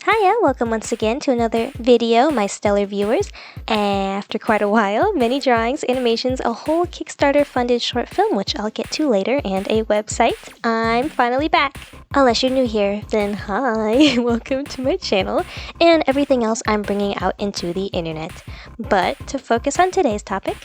Hiya, welcome once again to another video, my stellar viewers. After quite a while, many drawings, animations, a whole Kickstarter-funded short film, which I'll get to later, and a website, I'm finally back. Unless you're new here, then hi, welcome to my channel, and everything else I'm bringing out into the internet. But to focus on today's topic,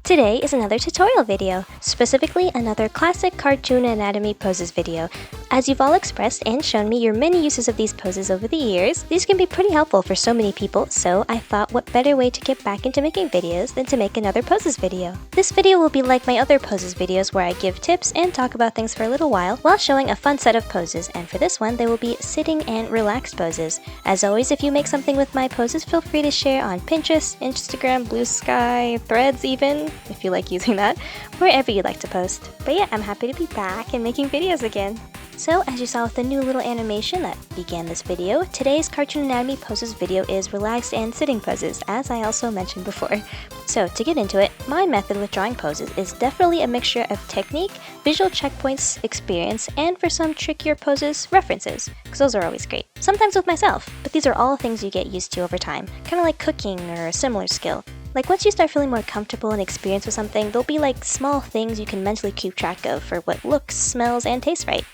today is another tutorial video, specifically another classic cartoon anatomy poses video. As you've all expressed and shown me your many uses of these poses over the years, these can be pretty helpful for so many people, so I thought what better way to get back into making videos than to make another poses video. This video will be like my other poses videos where I give tips and talk about things for a little while showing a fun set of poses, and for this one they will be sitting and relaxed poses. As always, if you make something with my poses, feel free to share on Pinterest, Instagram, Bluesky, Threads even, if you like using that, wherever you like to post. But yeah, I'm happy to be back and making videos again. So, as you saw with the new little animation that began this video, today's Cartoon Anatomy Poses video is relaxed and sitting poses, as I also mentioned before. So, to get into it, my method with drawing poses is definitely a mixture of technique, visual checkpoints, experience, and for some trickier poses, references, because those are always great. Sometimes with myself, but these are all things you get used to over time, kind of like cooking or a similar skill. Like once you start feeling more comfortable and experienced with something, there'll be like small things you can mentally keep track of for what looks, smells, and tastes right.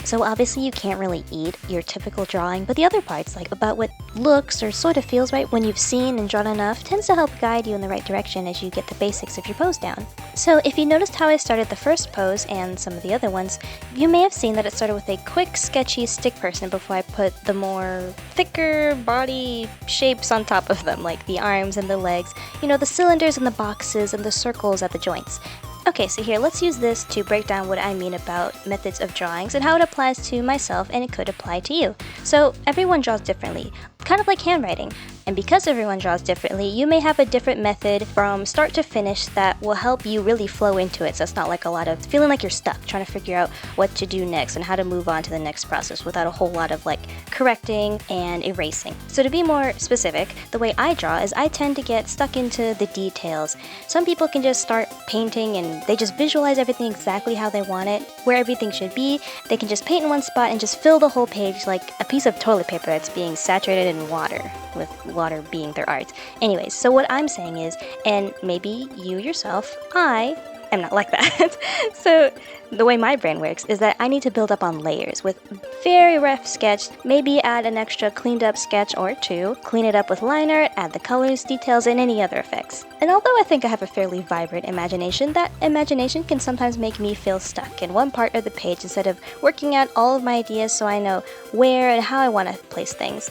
So obviously you can't really eat your typical drawing, but the other parts, like about what looks or sort of feels right when you've seen and drawn enough, tends to help guide you in the right direction as you get the basics of your pose down. So if you noticed how I started the first pose and some of the other ones, you may have seen that it started with a quick, sketchy stick person before I put the more thicker body shapes on top of them, like the arms and the legs, you know, the cylinders and the boxes and the circles at the joints. Okay, so here, let's use this to break down what I mean about methods of drawings and how it applies to myself, and it could apply to you. So, everyone draws differently, kind of like handwriting. And because everyone draws differently, you may have a different method from start to finish that will help you really flow into it, so it's not like a lot of feeling like you're stuck, trying to figure out what to do next and how to move on to the next process without a whole lot of like correcting and erasing. So to be more specific, the way I draw is I tend to get stuck into the details. Some people can just start painting and they just visualize everything exactly how they want it, where everything should be. They can just paint in one spot and just fill the whole page like a piece of toilet paper that's being saturated in water, with water being their art. Anyways, so what I'm saying is, and maybe you yourself, I am not like that. So the way my brain works is that I need to build up on layers with very rough sketch, maybe add an extra cleaned up sketch or two, clean it up with line art, add the colors, details, and any other effects. And although I think I have a fairly vibrant imagination, that imagination can sometimes make me feel stuck in one part of the page instead of working out all of my ideas so I know where and how I want to place things.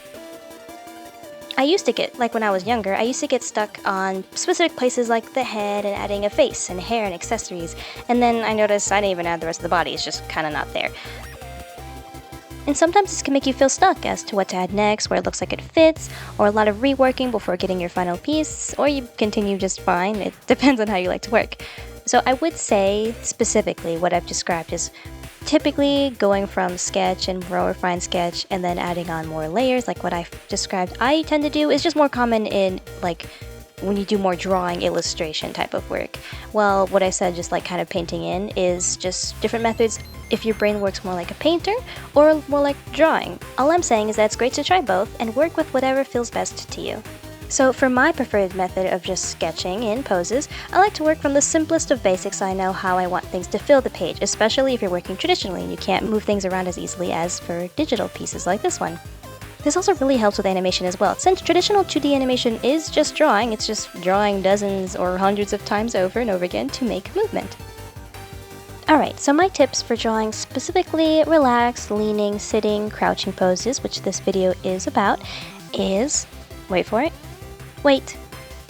I used to get, like when I was younger, I used to get stuck on specific places like the head and adding a face and hair and accessories, and then I noticed I didn't even add the rest of the body, it's just kind of not there. And sometimes this can make you feel stuck as to what to add next, where it looks like it fits, or a lot of reworking before getting your final piece, or you continue just fine, it depends on how you like to work. So I would say, specifically, what I've described is typically going from sketch and more refined sketch and then adding on more layers like what I've described I tend to do is just more common in like when you do more drawing illustration type of work. Well, what I said just like kind of painting in is just different methods if your brain works more like a painter or more like drawing. All I'm saying is that it's great to try both and work with whatever feels best to you. So for my preferred method of just sketching in poses, I like to work from the simplest of basics so I know how I want things to fill the page, especially if you're working traditionally and you can't move things around as easily as for digital pieces like this one. This also really helps with animation as well. Since traditional 2D animation is just drawing, it's just drawing dozens or hundreds of times over and over again to make movement. Alright, so my tips for drawing specifically relaxed, leaning, sitting, crouching poses, which this video is about, is, wait for it, wait.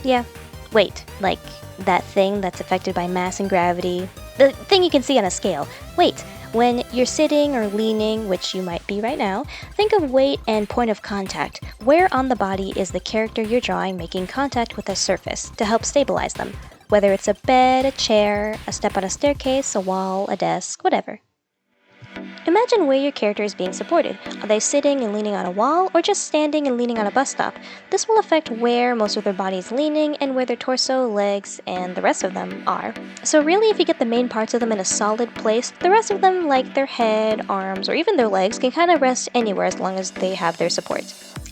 Yeah, wait. Like that thing that's affected by mass and gravity. The thing you can see on a scale. Wait. When you're sitting or leaning, which you might be right now, think of weight and point of contact. Where on the body is the character you're drawing making contact with a surface to help stabilize them? Whether it's a bed, a chair, a step on a staircase, a wall, a desk, whatever. Imagine where your character is being supported. Are they sitting and leaning on a wall, or just standing and leaning on a bus stop? This will affect where most of their body is leaning and where their torso, legs, and the rest of them are. So really, if you get the main parts of them in a solid place, the rest of them, like their head, arms, or even their legs, can kind of rest anywhere as long as they have their support.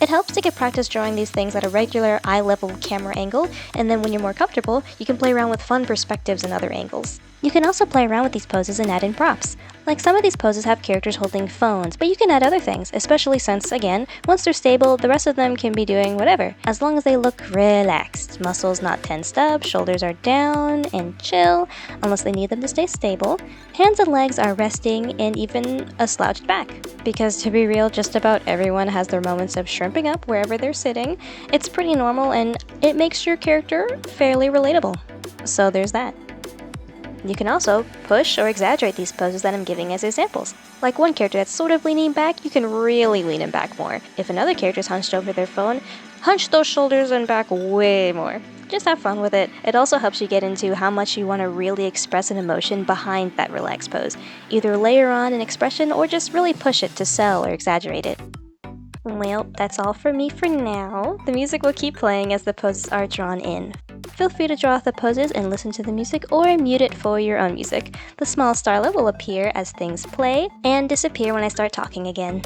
It helps to get practice drawing these things at a regular eye-level camera angle, and then when you're more comfortable, you can play around with fun perspectives and other angles. You can also play around with these poses and add in props. Like some of these poses have characters holding phones, but you can add other things, especially since, again, once they're stable, the rest of them can be doing whatever, as long as they look relaxed. Muscles not tensed up, shoulders are down and chill, unless they need them to stay stable. Hands and legs are resting, and even a slouched back. Because to be real, just about everyone has their moments of shrimping up wherever they're sitting. It's pretty normal, and it makes your character fairly relatable. So there's that. You can also push or exaggerate these poses that I'm giving as examples. Like one character that's sort of leaning back, you can really lean him back more. If another character's hunched over their phone, hunch those shoulders and back way more. Just have fun with it. It also helps you get into how much you want to really express an emotion behind that relaxed pose. Either layer on an expression or just really push it to sell or exaggerate it. Well, that's all for me for now. The music will keep playing as the poses are drawn in. Feel free to draw out the poses and listen to the music, or mute it for your own music. The small Starla will appear as things play and disappear when I start talking again.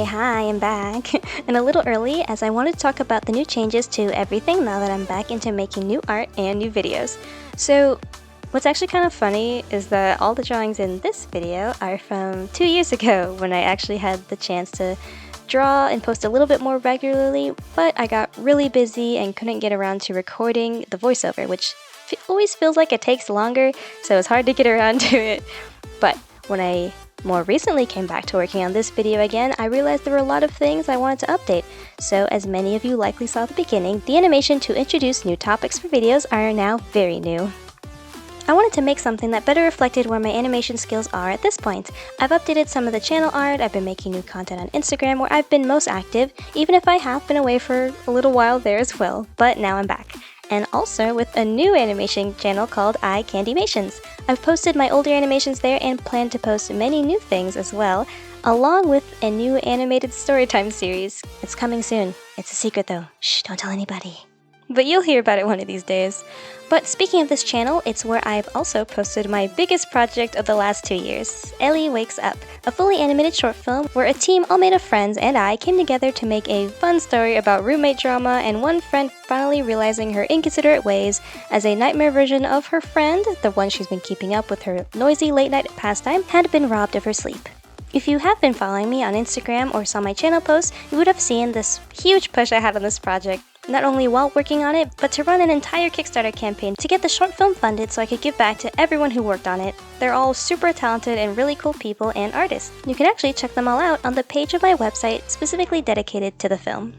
Hey, hi, I'm back. And a little early as I wanted to talk about the new changes to everything now that I'm back into making new art and new videos. So, what's actually kind of funny is that all the drawings in this video are from 2 years ago when I actually had the chance to draw and post a little bit more regularly, but I got really busy and couldn't get around to recording the voiceover, which always feels like it takes longer, so it's hard to get around to it. But when I more recently came back to working on this video again, I realized there were a lot of things I wanted to update. So as many of you likely saw at the beginning, the animation to introduce new topics for videos are now very new. I wanted to make something that better reflected where my animation skills are at this point. I've updated some of the channel art, I've been making new content on Instagram where I've been most active, even if I have been away for a little while there as well, but now I'm back. And also with a new animation channel called iCandymations. I've posted my older animations there and plan to post many new things as well, along with a new animated storytime series. It's coming soon. It's a secret though. Shh, don't tell anybody. But you'll hear about it one of these days. But speaking of this channel, it's where I've also posted my biggest project of the last 2 years, Ellie Wakes Up, a fully animated short film where a team all made of friends and I came together to make a fun story about roommate drama and one friend finally realizing her inconsiderate ways as a nightmare version of her friend, the one she's been keeping up with her noisy late-night pastime, had been robbed of her sleep. If you have been following me on Instagram or saw my channel posts, you would have seen this huge push I had on this project, not only while working on it, but to run an entire Kickstarter campaign to get the short film funded so I could give back to everyone who worked on it. They're all super talented and really cool people and artists. You can actually check them all out on the page of my website specifically dedicated to the film.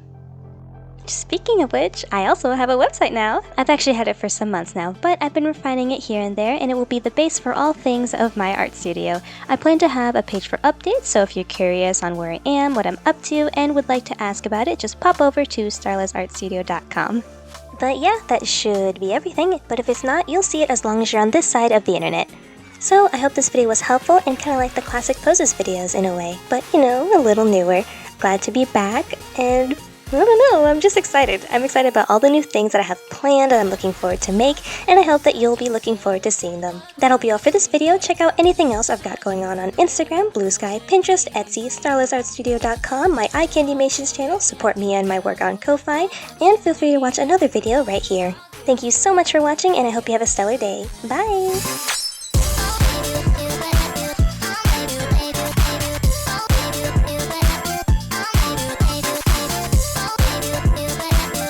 Speaking of which, I also have a website now. I've actually had it for some months now, but I've been refining it here and there, and it will be the base for all things of my art studio. I plan to have a page for updates, so if you're curious on where I am, what I'm up to, and would like to ask about it, just pop over to starlasartstudio.com. But yeah, that should be everything, but if it's not, you'll see it as long as you're on this side of the internet. So I hope this video was helpful and kind of like the classic poses videos in a way, but you know, a little newer. Glad to be back, and I don't know, I'm just excited. I'm excited about all the new things that I have planned and I'm looking forward to make, and I hope that you'll be looking forward to seeing them. That'll be all for this video. Check out anything else I've got going on Instagram, Bluesky, Pinterest, Etsy, starlasartstudio.com, my iCandymations channel, support me and my work on Ko-Fi, and feel free to watch another video right here. Thank you so much for watching, and I hope you have a stellar day. Bye!